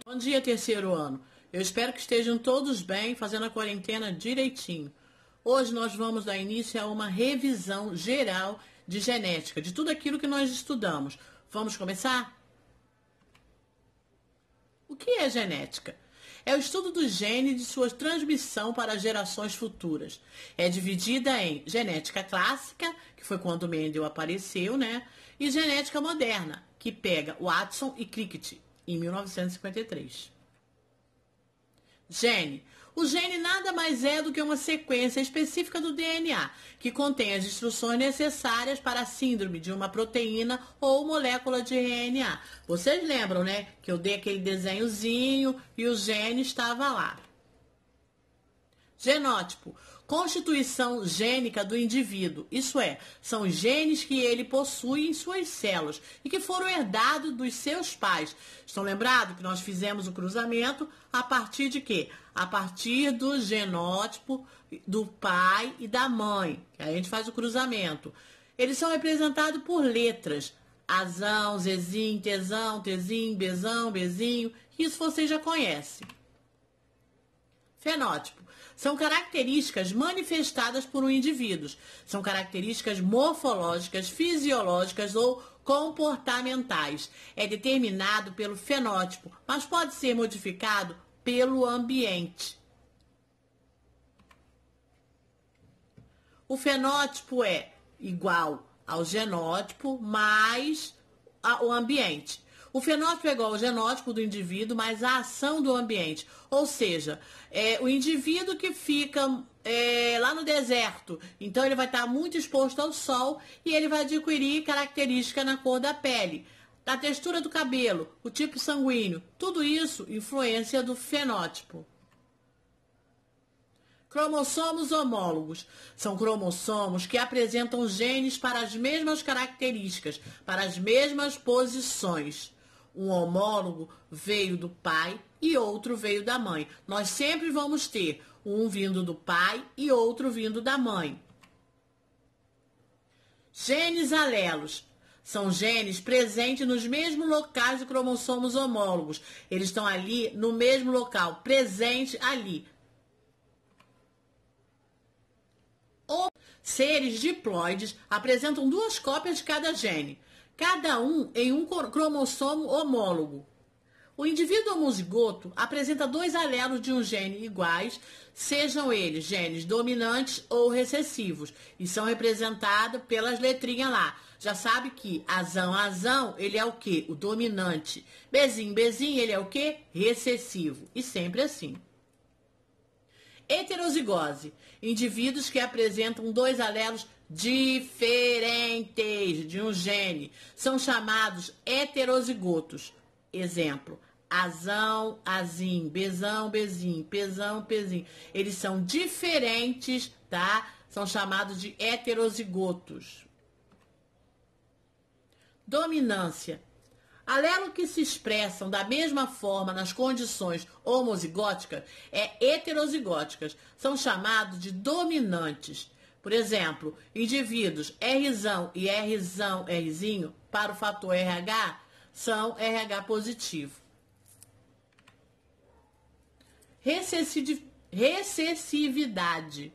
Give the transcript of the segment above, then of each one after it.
Bom dia, terceiro ano. Eu espero que estejam todos bem, fazendo a quarentena direitinho. Hoje nós vamos dar início a uma revisão geral de genética, de tudo aquilo que nós estudamos. Vamos começar? O que é genética? É o estudo do gene e de sua transmissão para gerações futuras. É dividida em genética clássica, que foi quando Mendel apareceu, né? E genética moderna, que pega Watson e Cricket, em 1953. Gene. O gene nada mais é do que uma sequência específica do DNA, que contém as instruções necessárias para a síndrome de uma proteína ou molécula de RNA. Vocês lembram, né, que eu dei aquele desenhozinho e o gene estava lá. Genótipo. Constituição gênica do indivíduo, isso é, são genes que ele possui em suas células e que foram herdados dos seus pais. Estão lembrados que nós fizemos o cruzamento a partir de quê? A partir do genótipo do pai e da mãe. Aí a gente faz o cruzamento. Eles são representados por letras. Azão, zezinho, tesão, tezinho, bezão, bezinho. Isso vocês já conhecem. Fenótipo. São características manifestadas por um indivíduo. São características morfológicas, fisiológicas ou comportamentais. É determinado pelo fenótipo, mas pode ser modificado pelo ambiente. O fenótipo é igual ao genótipo mais o ambiente. O fenótipo é igual ao genótipo do indivíduo mais a ação do ambiente. Ou seja, o indivíduo que fica lá no deserto, então ele vai estar muito exposto ao sol e ele vai adquirir característica na cor da pele, da textura do cabelo, o tipo sanguíneo. Tudo isso influência do fenótipo. Cromossomos homólogos. São cromossomos que apresentam genes para as mesmas características, para as mesmas posições. Um homólogo veio do pai e outro veio da mãe. Nós sempre vamos ter um vindo do pai e outro vindo da mãe. Genes alelos. São genes presentes nos mesmos locais de cromossomos homólogos. Eles estão ali no mesmo local, presente ali. Seres diploides apresentam duas cópias de cada gene, cada um em um cromossomo homólogo. O indivíduo homozigoto apresenta dois alelos de um gene iguais, sejam eles genes dominantes ou recessivos, e são representados pelas letrinhas lá. Já sabe que azão, azão, ele é o quê? O dominante. Bezinho, bezinho, ele é o quê? Recessivo. E sempre assim. Heterozigose. Indivíduos que apresentam dois alelos diferentes de um gene são chamados heterozigotos. Exemplo: azão, azinho, bezão, bezinho, pezão, pezinho. Eles são diferentes, tá? São chamados de heterozigotos. Dominância. Alelo que se expressam da mesma forma nas condições homozigóticas heterozigóticas. São chamados de dominantes. Por exemplo, indivíduos Rzão e Rzão, Rzinho, para o fator RH, são RH positivo. Recessividade.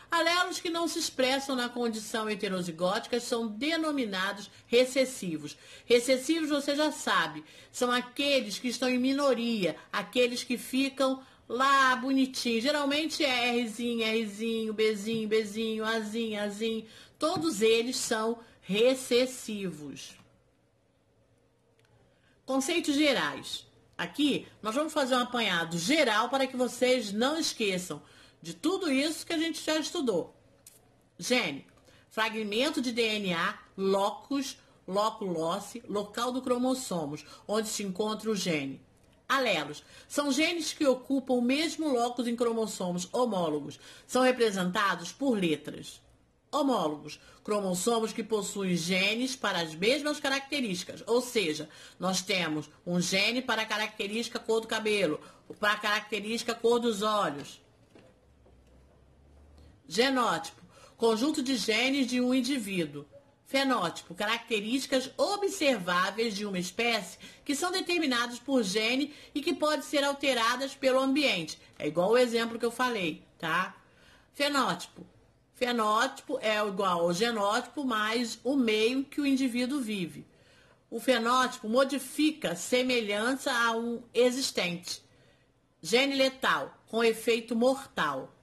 Alelos que não se expressam na condição heterozigótica são denominados recessivos. Recessivos, você já sabe, são aqueles que estão em minoria, aqueles que ficam lá bonitinho. Geralmente é Rzinho, Rzinho, Bzinho, Bzinho, Azinho, Azinho. Todos eles são recessivos. Conceitos gerais. Aqui nós vamos fazer um apanhado geral para que vocês não esqueçam de tudo isso que a gente já estudou. Gene, fragmento de DNA, locus, loculosse, local do cromossomos, onde se encontra o gene. Alelos, são genes que ocupam o mesmo locus em cromossomos homólogos. São representados por letras. Homólogos, cromossomos que possuem genes para as mesmas características, ou seja, nós temos um gene para a característica cor do cabelo, para a característica cor dos olhos. Genótipo, conjunto de genes de um indivíduo. Fenótipo, características observáveis de uma espécie que são determinadas por gene e que podem ser alteradas pelo ambiente. É igual o exemplo que eu falei, tá? Fenótipo. Fenótipo é igual ao genótipo mais o meio que o indivíduo vive. O fenótipo modifica semelhança a um existente. Gene letal, com efeito mortal.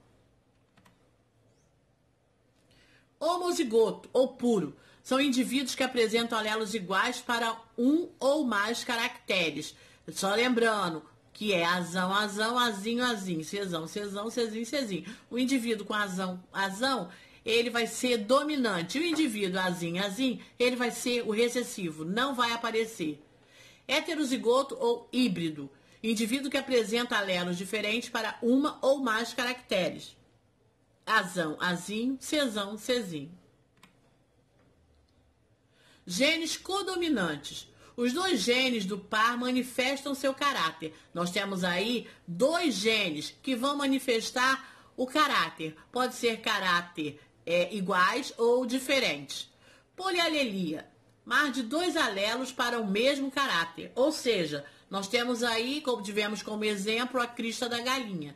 Homozigoto, ou puro, são indivíduos que apresentam alelos iguais para um ou mais caracteres. Só lembrando que é azão, azão, azinho, azinho, cezão, cezão, cezinho, cezinho. O indivíduo com azão, azão, ele vai ser dominante. O indivíduo azinho, azinho, ele vai ser o recessivo, não vai aparecer. Heterozigoto ou híbrido, indivíduo que apresenta alelos diferentes para uma ou mais caracteres. Azão, azinho, cezão, cezinho. Genes codominantes. Os dois genes do par manifestam seu caráter. Nós temos aí dois genes que vão manifestar o caráter. Pode ser caráter iguais ou diferentes. Polialelia. Mais de dois alelos para o mesmo caráter. Ou seja, nós temos aí, como tivemos como exemplo, a crista da galinha.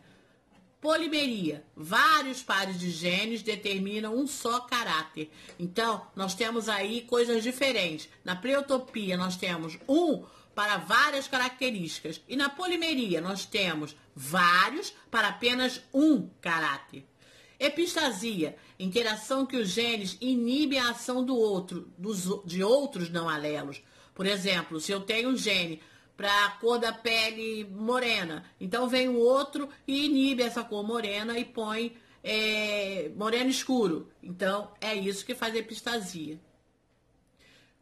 Polimeria. Vários pares de genes determinam um só caráter. Então, nós temos aí coisas diferentes. Na pleiotopia, nós temos um para várias características. E na polimeria, nós temos vários para apenas um caráter. Epistasia. Interação que os genes inibem a ação do outro, de outros não alelos. Por exemplo, se eu tenho um gene para a cor da pele morena, então vem o outro e inibe essa cor morena e põe moreno escuro. Então, é isso que faz epistasia.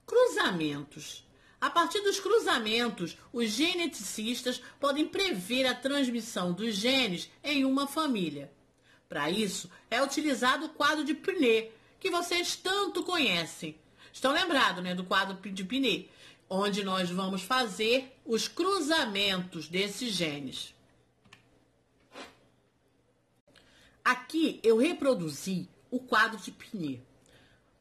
Cruzamentos. A partir dos cruzamentos, os geneticistas podem prever a transmissão dos genes em uma família. Para isso, é utilizado o quadro de Pinet, que vocês tanto conhecem. Estão lembrados, né, do quadro de Pinet, onde nós vamos fazer os cruzamentos desses genes. Aqui eu reproduzi o quadro de Pinet.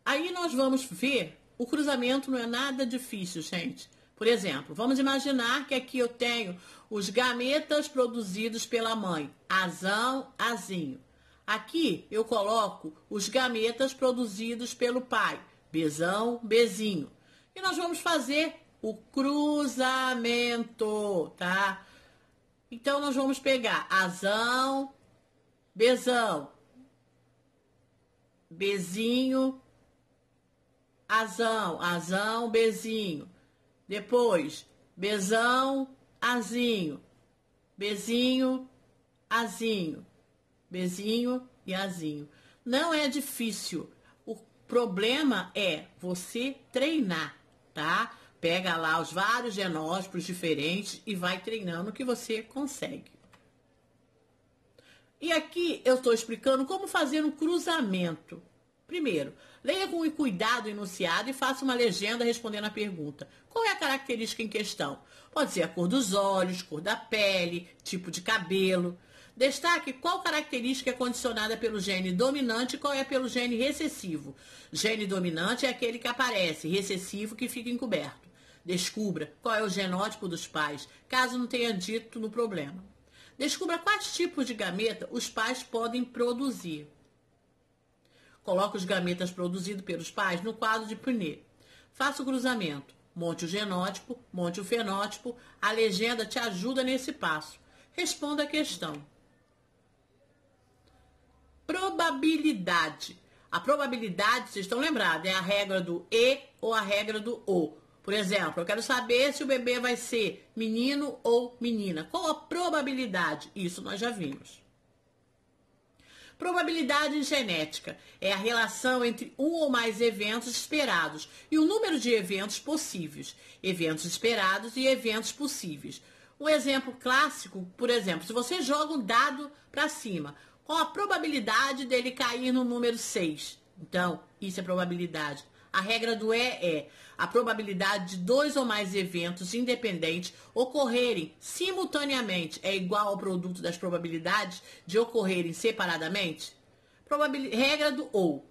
Aí nós vamos ver, o cruzamento não é nada difícil, gente. Por exemplo, vamos imaginar que aqui eu tenho os gametas produzidos pela mãe, azão, azinho. Aqui eu coloco os gametas produzidos pelo pai, bezão, bezinho. E nós vamos fazer o cruzamento, tá? Então, nós vamos pegar azão, bezão, bezinho, azão, azão, bezinho. Depois, bezão, azinho, bezinho, azinho, bezinho e azinho. Não é difícil. O problema é você treinar, tá? Pega lá os vários genótipos diferentes e vai treinando que você consegue. E aqui eu estou explicando como fazer um cruzamento. Primeiro, leia com cuidado o enunciado e faça uma legenda respondendo a pergunta. Qual é a característica em questão? Pode ser a cor dos olhos, cor da pele, tipo de cabelo. Destaque qual característica é condicionada pelo gene dominante e qual é pelo gene recessivo. Gene dominante é aquele que aparece, recessivo que fica encoberto. Descubra qual é o genótipo dos pais, caso não tenha dito no problema. Descubra quais tipos de gameta os pais podem produzir. Coloque os gametas produzidos pelos pais no quadro de Pinet. Faça o cruzamento. Monte o genótipo, monte o fenótipo. A legenda te ajuda nesse passo. Responda a questão. Probabilidade. A probabilidade, vocês estão lembrados, é a regra do E ou a regra do O. Por exemplo, eu quero saber se o bebê vai ser menino ou menina. Qual a probabilidade? Isso nós já vimos. Probabilidade genética é a relação entre um ou mais eventos esperados e o número de eventos possíveis. Eventos esperados e eventos possíveis. Um exemplo clássico, por exemplo, se você joga um dado para cima, qual a probabilidade dele cair no número 6? Então, isso é probabilidade. A regra do E é a probabilidade de dois ou mais eventos independentes ocorrerem simultaneamente é igual ao produto das probabilidades de ocorrerem separadamente? Regra do OU.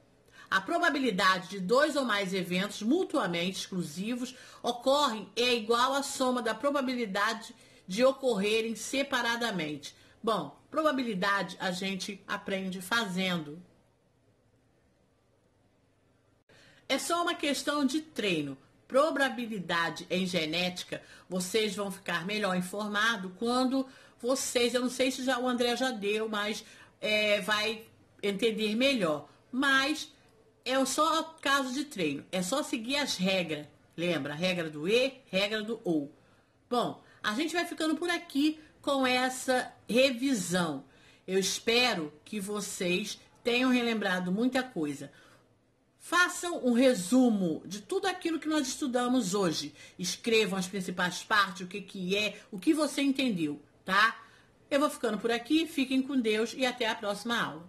A probabilidade de 2 ou mais eventos mutuamente exclusivos ocorrem é igual à soma da probabilidade de ocorrerem separadamente. Bom, probabilidade a gente aprende fazendo. É só uma questão de treino. Probabilidade em genética, vocês vão ficar melhor informados quando vocês, eu não sei se já o André já deu, mas vai entender melhor. Mas é só caso de treino, é só seguir as regras. Lembra? Regra do E, regra do OU. Bom, a gente vai ficando por aqui com essa revisão. Eu espero que vocês tenham relembrado muita coisa. Façam um resumo de tudo aquilo que nós estudamos hoje. Escrevam as principais partes, o que é, o que você entendeu, tá? Eu vou ficando por aqui, fiquem com Deus e até a próxima aula.